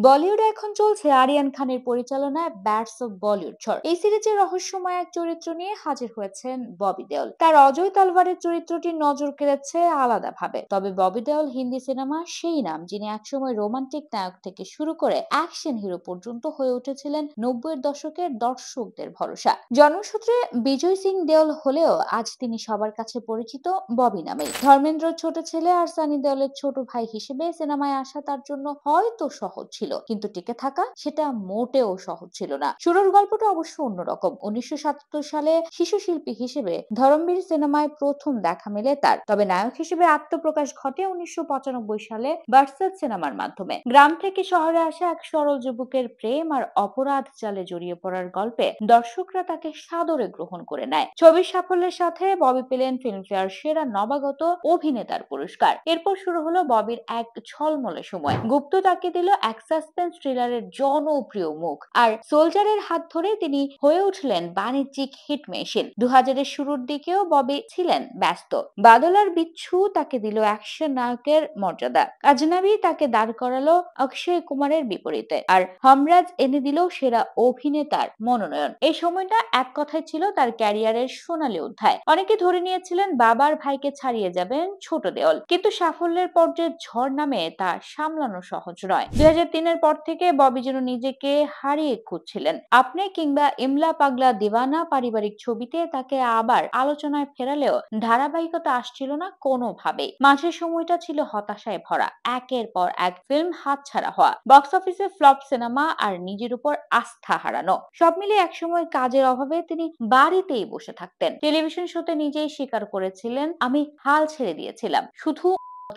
বলিউডে এখন চলছে আরিয়ান খানের পরিচালনায় ব্যাটস অফ বলিউড ঝড়। এই সিরিজের রহস্যময় এক চরিত্র নিয়ে হাজির হয়েছেন ববি দেওল। তার অজয় তালওয়ারের চরিত্রটি নজর কেড়েছে আলাদাভাবে। তবে ববি দেওল হিন্দি সিনেমা সেই নাম যিনি একসময় রোমান্টিক নায়ক থেকে শুরু করে অ্যাকশন হিরো পর্যন্ত হয়ে উঠেছিলেন 90-এর দশকের দর্শকদের ভরসা। জন্মসূত্রে বিজয় সিং দেওল হলেও আজ তিনি সবার কাছে পরিচিত ববি নামেই। ধর্মেন্দ্রর ছোট ছেলে আর সানি দেওলের ছোট ভাই হিসেবে সিনেমায় আসা তার জন্য হয়তো সহজ ছিল, কিন্তু টিকে থাকা সেটা মোটেও সহজ ছিল না। শুরুর গল্পটা অবশ্য অন্যরকম। 1977 সালে শিশু শিল্পী হিসেবে ধরমবীর সিনেমায় প্রথম দেখা মেলে তার। তবে নায়ক হিসেবে আত্মপ্রকাশ ঘটে 1995 সালে বার্সাত সিনেমার মাধ্যমে। গ্রাম থেকে শহরে আসা এক সরল যুবকের প্রেম আর অপরাধ জালে জড়িয়ে পড়ার গল্পে দর্শকরা তাকে সাদরে গ্রহণ করে নেয়। ছবির সাফল্যের সাথে ববি পেলেন ফিল্মফেয়ার সেরা নবাগত অভিনেতার পুরস্কার। এরপর শুরু হলো ববির এক ঝলমলে সময়। গুপ্ত তাকে দিল এক সাসপেন্স থ্রিলারের জনপ্রিয় মুখ, আর সোলজারের হাত ধরে তিনি হয়ে উঠলেন বাণিজ্যিক হিট মেশিন। 2000-এর শুরুর দিকেও ববি ছিলেন ব্যস্ত। বাদল আর বিচ্ছু তাকে দিল অ্যাকশন নায়কের মর্যাদা। আজনাবি তাকে দাঁড় করালো অক্ষয় কুমারের বিপরীতে, আর হামরাজ এনে দিল সেরা অভিনেতার মনোনয়ন। এই সময়টা এক কথায় ছিল তার ক্যারিয়ারের সোনালী অধ্যায়। অনেকে ধরে নিয়েছিলেন বাবার ভাইকে ছাড়িয়ে যাবেন ছোট দেওল, কিন্তু সাফল্যের পর যে ঝড় নামে তা সামলানো সহজ নয়। 2003-এর পর থেকে ববি যেন নিজেকে হারিয়ে খুঁজছিলেন। আপনি কিংবা ইমলা পাগলা দিওয়ানা পারিবারিক ছবিতে তাকে আবার আলোচনায় ফেরালেও ধারাবাহিকতা আসছিল না কোনোভাবেই। মাঝের সময়টা ছিল হতাশায় ভরা। একের পর এক ফিল্ম হাতছাড়া হওয়া, বক্স অফিসে ফ্লপ সিনেমা আর নিজের উপর আস্থা হারানো, সব মিলিয়ে একসময় কাজের অভাবে তিনি বাড়িতেই বসে থাকতেন। টেলিভিশন শোতে নিজেই স্বীকার করেছিলেন, আমি হাল ছেড়ে দিয়েছিলাম, শুধু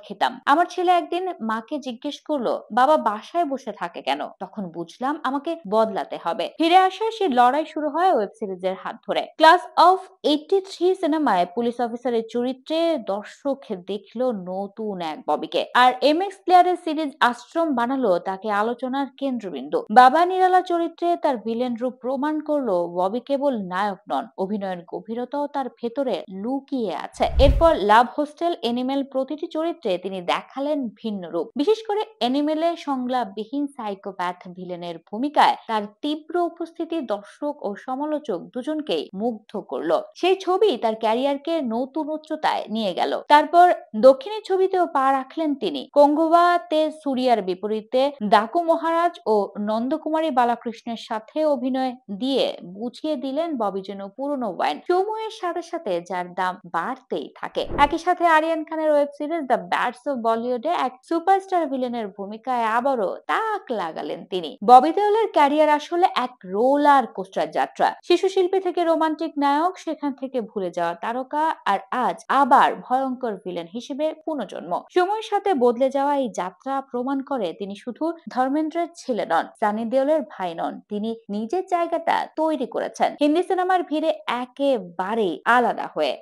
খেতাম। আমার ছেলে একদিন মাকে জিজ্ঞেস করলো, বাবা বাসায় বসে থাকে কেন? তখন বুঝলাম আমাকে বদলাতে হবে। ফিরে আসা সে লড়াই শুরু হয় ওয়েব সিরিজের হাত ধরে। ক্লাস অফ 83 সিনেমায় পুলিশ অফিসারের চরিত্রে দর্শক দেখলো নতুন এক ববিকে, আর এমএক্স প্লেয়ারের সিরিজ আশ্রম বানালো তাকে আলোচনার কেন্দ্রবিন্দু। বাবা নিরালা চরিত্রে তার ভিলেন রূপ প্রমাণ করলো ববি কেবল নায়ক নন, অভিনয়ের গভীরতাও তার ভেতরে লুকিয়ে আছে। এরপর লাভ হোস্টেল, এনিমেল প্রতিটি চরিত্রে তিনি দেখালেন ভিন্ন রূপ। বিশেষ করে এনিমেলে সংলাপবিহীন সাইকোপ্যাথ ভিলেনের ভূমিকায় তার তীব্র উপস্থিতি দর্শক ও সমালোচক দুজনকেই মুগ্ধ করলো। সেই ছবি তার ক্যারিয়ারকে নতুন উচ্চতায় নিয়ে গেল। তারপর দক্ষিণী ছবিতেও পা রাখলেন তিনি। কঙ্গোবা তে সুরিয়ার বিপরীতে ডাকু মহারাজ ও নন্দকুমারী বালাকৃষ্ণের সাথে অভিনয় দিয়ে বুঝিয়ে দিলেন ববি যেন পুরনো ওয়াইন, সময়ের সাথে সাথে যার দাম বাড়তেই থাকে। একই সাথে আরিয়ান খানের web series the bats of বলিউডে এক সুপারস্টার ভিলেনের ভূমিকায় আবারও তাক লাগালেন তিনি। ববি দেওলের ক্যারিয়ার আসলে এক রোলার কোস্টার যাত্রা। শিশু শিল্পী থেকে রোমান্টিক নায়ক, সেখান থেকে ভুলে যাওয়া তারকা, আর আজ আবার ভয়ঙ্কর ভিলেন হিসেবে পুনর্জন্ম। সময়ের সাথে বদলে যাওয়া এই যাত্রা প্রমাণ করে তিনি শুধু ধর্মেন্দ্রের ছেলে নন, সানি দেওলের ভাই নন, তিনি নিজের জায়গাটা তৈরি করেছেন হিন্দি সিনেমার ভিড়ে একেবারে আলাদা হয়ে।